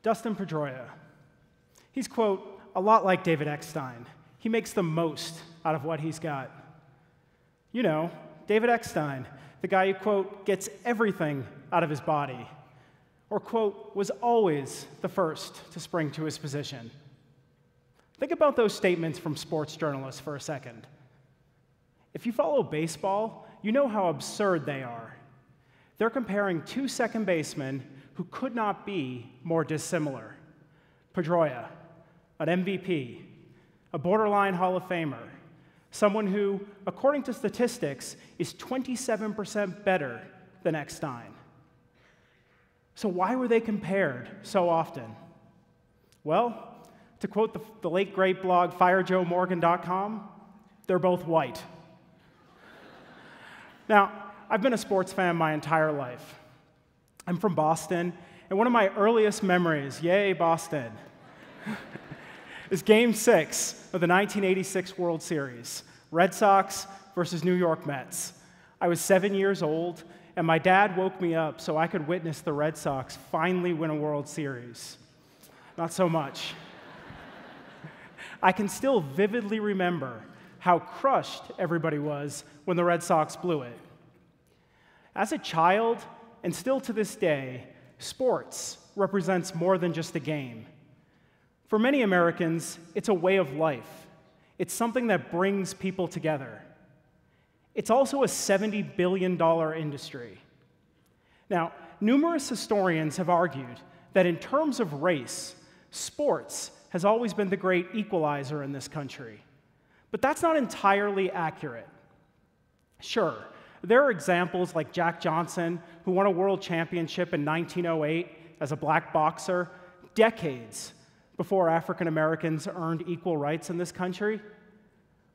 Dustin Pedroia. He's, quote, a lot like David Eckstein. He makes the most out of what he's got. You know, David Eckstein, the guy who, quote, gets everything out of his body, or, quote, was always the first to spring to his position. Think about those statements from sports journalists for a second. If you follow baseball, you know how absurd they are. They're comparing two second basemen who could not be more dissimilar. Pedroia, an MVP, a borderline Hall of Famer, someone who, according to statistics, is 27% better than Eckstein. So why were they compared so often? Well, to quote the late great blog FireJoeMorgan.com, they're both white. Now, I've been a sports fan my entire life. I'm from Boston, and one of my earliest memories, yay Boston, is Game 6 of the 1986 World Series, Red Sox versus New York Mets. I was 7 years old, and my dad woke me up so I could witness the Red Sox finally win a World Series. Not so much. I can still vividly remember how crushed everybody was when the Red Sox blew it. As a child, and still to this day, sports represents more than just a game. For many Americans, it's a way of life. It's something that brings people together. It's also a $70 billion industry. Now, numerous historians have argued that in terms of race, sports has always been the great equalizer in this country. But that's not entirely accurate. Sure, there are examples like Jack Johnson, who won a world championship in 1908 as a black boxer, decades before African Americans earned equal rights in this country.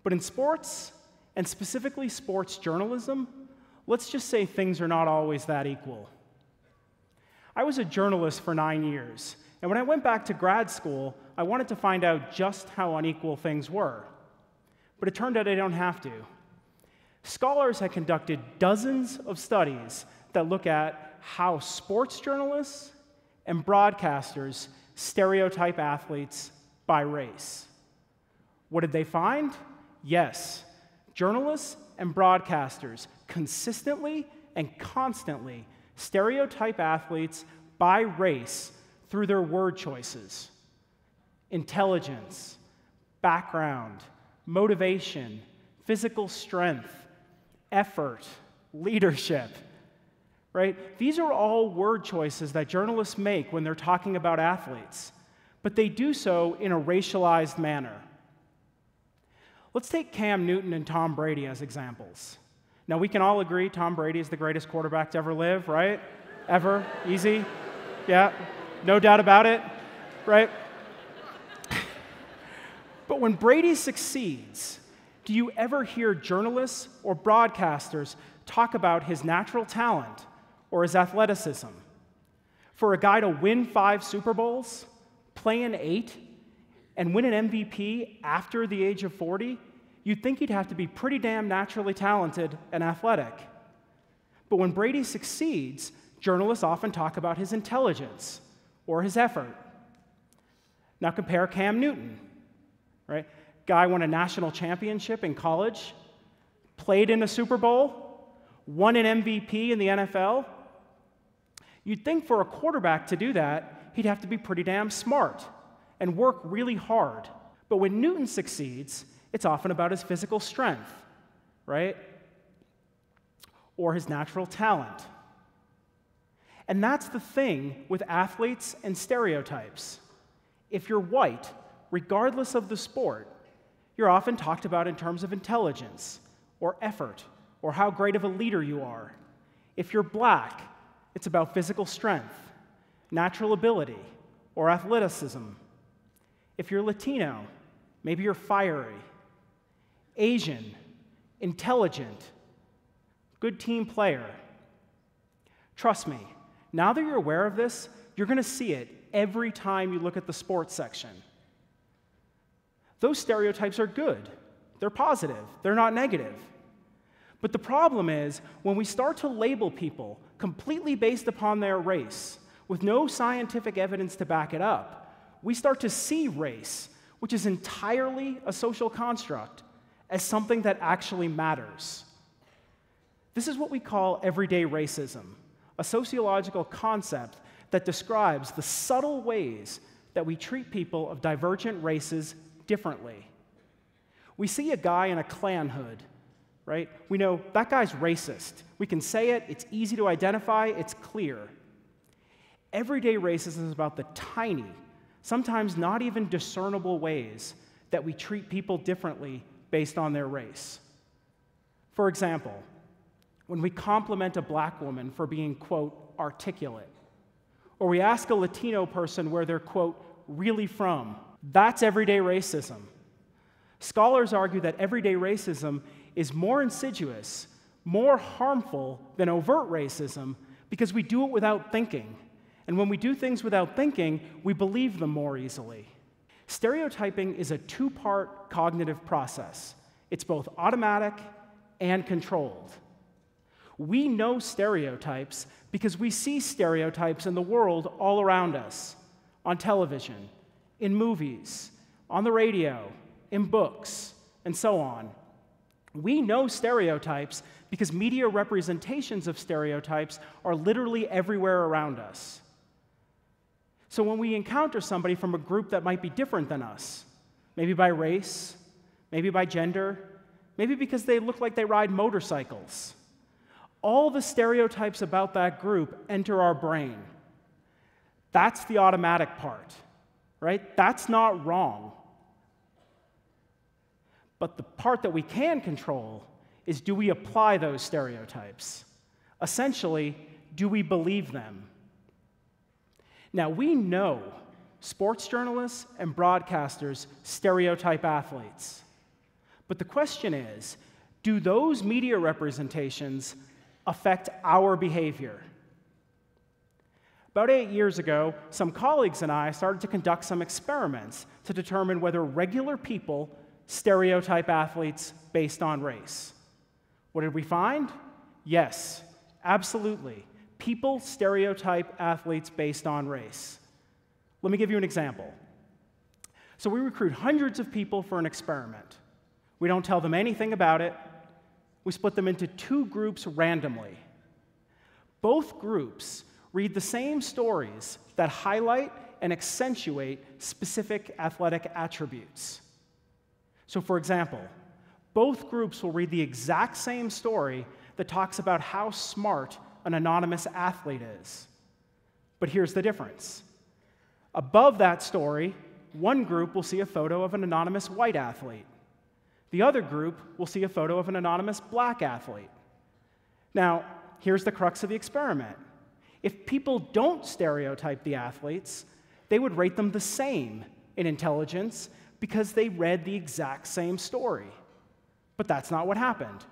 But in sports, and specifically sports journalism, let's just say things are not always that equal. I was a journalist for 9 years, and when I went back to grad school, I wanted to find out just how unequal things were. But it turned out I don't have to. Scholars had conducted dozens of studies that look at how sports journalists and broadcasters stereotype athletes by race. What did they find? Yes, journalists and broadcasters consistently and constantly stereotype athletes by race through their word choices. Intelligence, background, motivation, physical strength, effort, leadership, right? These are all word choices that journalists make when they're talking about athletes, but they do so in a racialized manner. Let's take Cam Newton and Tom Brady as examples. Now, we can all agree Tom Brady is the greatest quarterback to ever live, right? Ever? Easy? Yeah, no doubt about it, right? But when Brady succeeds, do you ever hear journalists or broadcasters talk about his natural talent or his athleticism? For a guy to win 5 Super Bowls, play in 8, and win an MVP after the age of 40, you'd think he'd have to be pretty damn naturally talented and athletic. But when Brady succeeds, journalists often talk about his intelligence or his effort. Now compare Cam Newton, right? Guy won a national championship in college, played in a Super Bowl, won an MVP in the NFL. You'd think for a quarterback to do that, he'd have to be pretty damn smart and work really hard. But when Newton succeeds, it's often about his physical strength, right? Or his natural talent. And that's the thing with athletes and stereotypes. If you're white, regardless of the sport, you're often talked about in terms of intelligence, or effort, or how great of a leader you are. If you're black, it's about physical strength, natural ability, or athleticism. If you're Latino, maybe you're fiery. Asian, intelligent, good team player. Trust me, now that you're aware of this, you're going to see it every time you look at the sports section. Those stereotypes are good. They're positive. They're not negative. But the problem is, when we start to label people completely based upon their race, with no scientific evidence to back it up, we start to see race, which is entirely a social construct, as something that actually matters. This is what we call everyday racism, a sociological concept that describes the subtle ways that we treat people of divergent races differently. We see a guy in a Klan hood, right? We know that guy's racist. We can say it, it's easy to identify, it's clear. Everyday racism is about the tiny, sometimes not even discernible ways that we treat people differently based on their race. For example, when we compliment a black woman for being, quote, articulate, or we ask a Latino person where they're, quote, really from, that's everyday racism. Scholars argue that everyday racism is more insidious, more harmful than overt racism because we do it without thinking. And when we do things without thinking, we believe them more easily. Stereotyping is a two-part cognitive process. It's both automatic and controlled. We know stereotypes because we see stereotypes in the world all around us, on television, in movies, on the radio, in books, and so on. We know stereotypes because media representations of stereotypes are literally everywhere around us. So when we encounter somebody from a group that might be different than us, maybe by race, maybe by gender, maybe because they look like they ride motorcycles, all the stereotypes about that group enter our brain. That's the automatic part, right? That's not wrong. But the part that we can control is, do we apply those stereotypes? Essentially, do we believe them? Now, we know sports journalists and broadcasters stereotype athletes. But the question is, do those media representations affect our behavior? About 8 years ago, some colleagues and I started to conduct some experiments to determine whether regular people stereotype athletes based on race. What did we find? Yes, absolutely. People stereotype athletes based on race. Let me give you an example. So we recruit hundreds of people for an experiment. We don't tell them anything about it. We split them into two groups randomly. Both groups read the same stories that highlight and accentuate specific athletic attributes. So, for example, both groups will read the exact same story that talks about how smart an anonymous athlete is. But here's the difference. Above that story, one group will see a photo of an anonymous white athlete. The other group will see a photo of an anonymous black athlete. Now, here's the crux of the experiment. If people don't stereotype the athletes, they would rate them the same in intelligence because they read the exact same story. But that's not what happened.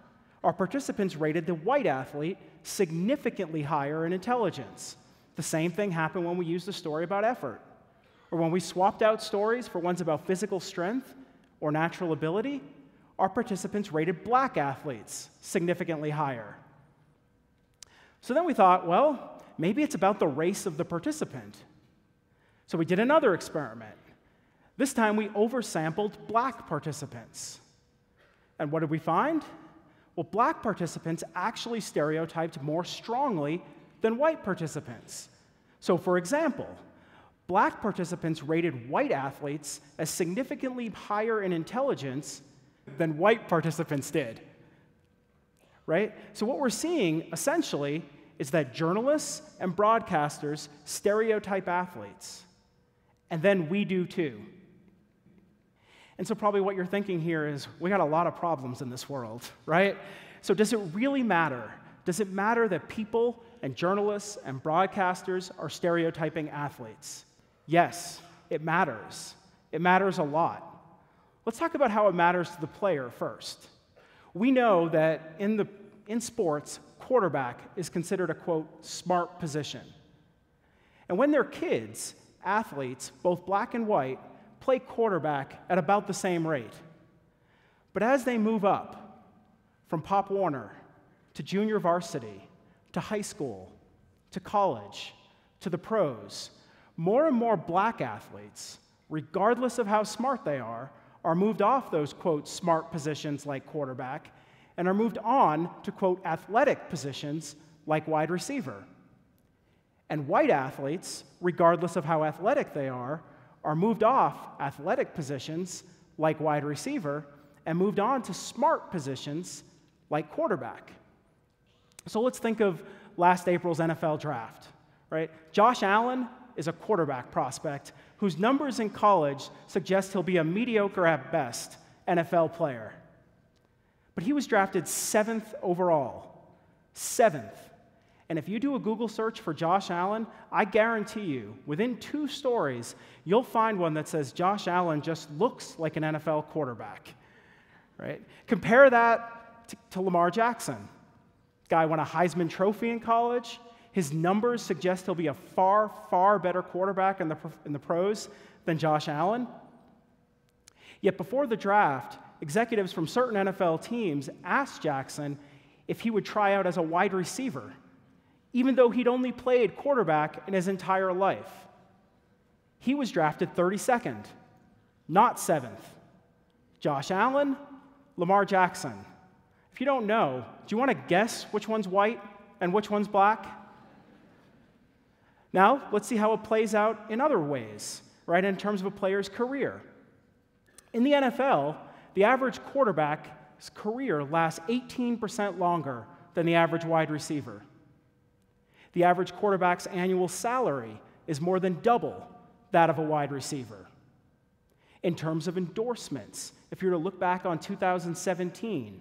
Our participants rated the white athlete significantly higher in intelligence. The same thing happened when we used a story about effort, or when we swapped out stories for ones about physical strength or natural ability. Our participants rated black athletes significantly higher. So then we thought, well, maybe it's about the race of the participant. So we did another experiment. This time we oversampled black participants. And what did we find? Well, black participants actually stereotyped more strongly than white participants. So, for example, black participants rated white athletes as significantly higher in intelligence than white participants did, right? So what we're seeing, essentially, is that journalists and broadcasters stereotype athletes, and then we do too. And so probably what you're thinking here is, we got a lot of problems in this world, right? So does it really matter? Does it matter that people and journalists and broadcasters are stereotyping athletes? Yes, it matters. It matters a lot. Let's talk about how it matters to the player first. We know that in sports, quarterback is considered a, quote, smart position. And when they're kids, athletes, both black and white, play quarterback at about the same rate. But as they move up, from Pop Warner to junior varsity to high school to college to the pros, more and more black athletes, regardless of how smart they are moved off those, quote, smart positions like quarterback and are moved on to, quote, athletic positions like wide receiver. And white athletes, regardless of how athletic they are moved off athletic positions like wide receiver and moved on to smart positions like quarterback. So let's think of last April's NFL draft, right? Josh Allen is a quarterback prospect whose numbers in college suggest he'll be a mediocre at best NFL player. But he was drafted 7th overall. 7th. And if you do a Google search for Josh Allen, I guarantee you, within 2 stories, you'll find one that says Josh Allen just looks like an NFL quarterback, right? Compare that to Lamar Jackson. Guy won a Heisman Trophy in college. His numbers suggest he'll be a far, far better quarterback in the pros than Josh Allen. Yet before the draft, executives from certain NFL teams asked Jackson if he would try out as a wide receiver, even though he'd only played quarterback in his entire life. He was drafted 32nd, not 7th. Josh Allen, Lamar Jackson. If you don't know, do you want to guess which one's white and which one's black? Now, let's see how it plays out in other ways, right, in terms of a player's career. In the NFL, the average quarterback's career lasts 18% longer than the average wide receiver. The average quarterback's annual salary is more than double that of a wide receiver. In terms of endorsements, if you were to look back on 2017,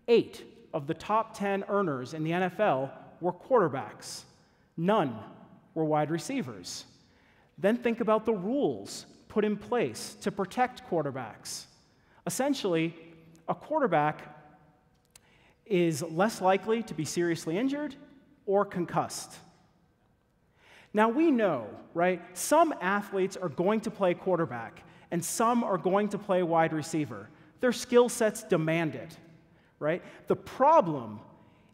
8 of the top 10 earners in the NFL were quarterbacks. None were wide receivers. Then think about the rules put in place to protect quarterbacks. Essentially, a quarterback is less likely to be seriously injured or concussed. Now we know, right, some athletes are going to play quarterback and some are going to play wide receiver. Their skill sets demand it, right? The problem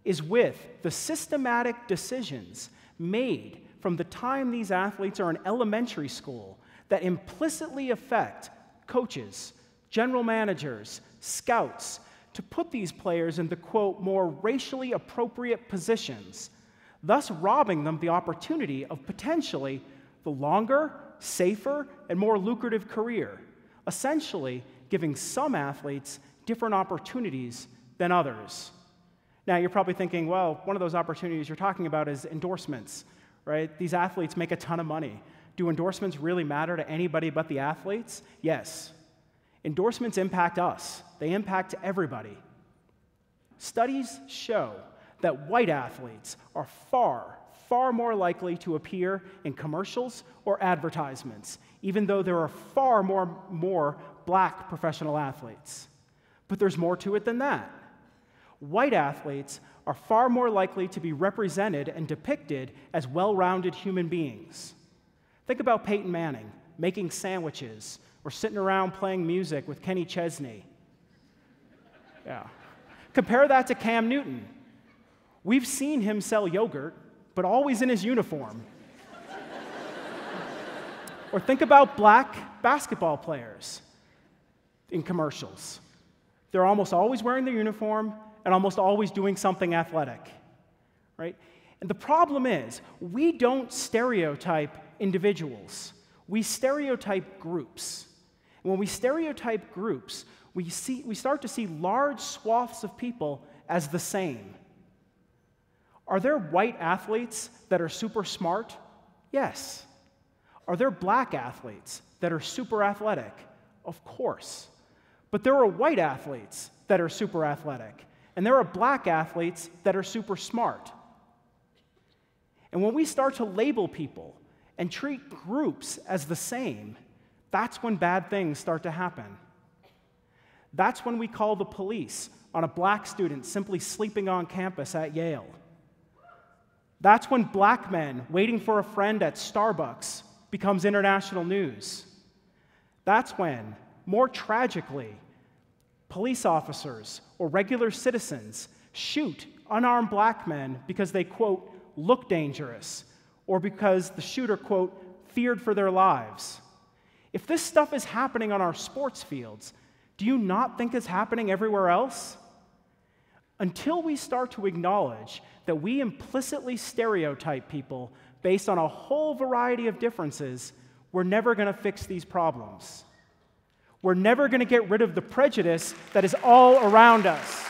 is with the systematic decisions made from the time these athletes are in elementary school that implicitly affect coaches, general managers, scouts, to put these players in the, quote, more racially appropriate positions, thus robbing them the opportunity of potentially the longer, safer, and more lucrative career, essentially giving some athletes different opportunities than others. Now, you're probably thinking, well, one of those opportunities you're talking about is endorsements, right? These athletes make a ton of money. Do endorsements really matter to anybody but the athletes? Yes. Endorsements impact us. They impact everybody. Studies show that white athletes are far, far more likely to appear in commercials or advertisements, even though there are far more black professional athletes. But there's more to it than that. White athletes are far more likely to be represented and depicted as well-rounded human beings. Think about Peyton Manning making sandwiches or sitting around playing music with Kenny Chesney. Yeah. Compare that to Cam Newton. We've seen him sell yogurt, but always in his uniform. Or think about black basketball players in commercials. They're almost always wearing their uniform and almost always doing something athletic, right? And the problem is, we don't stereotype individuals. We stereotype groups. And when we stereotype groups, we start to see large swaths of people as the same. Are there white athletes that are super smart? Yes. Are there black athletes that are super athletic? Of course. But there are white athletes that are super athletic, and there are black athletes that are super smart. And when we start to label people and treat groups as the same, that's when bad things start to happen. That's when we call the police on a black student simply sleeping on campus at Yale. That's when black men waiting for a friend at Starbucks becomes international news. That's when, more tragically, police officers or regular citizens shoot unarmed black men because they, quote, look dangerous, or because the shooter, quote, feared for their lives. If this stuff is happening on our sports fields, do you not think it's happening everywhere else? Until we start to acknowledge that we implicitly stereotype people based on a whole variety of differences, we're never going to fix these problems. We're never going to get rid of the prejudice that is all around us.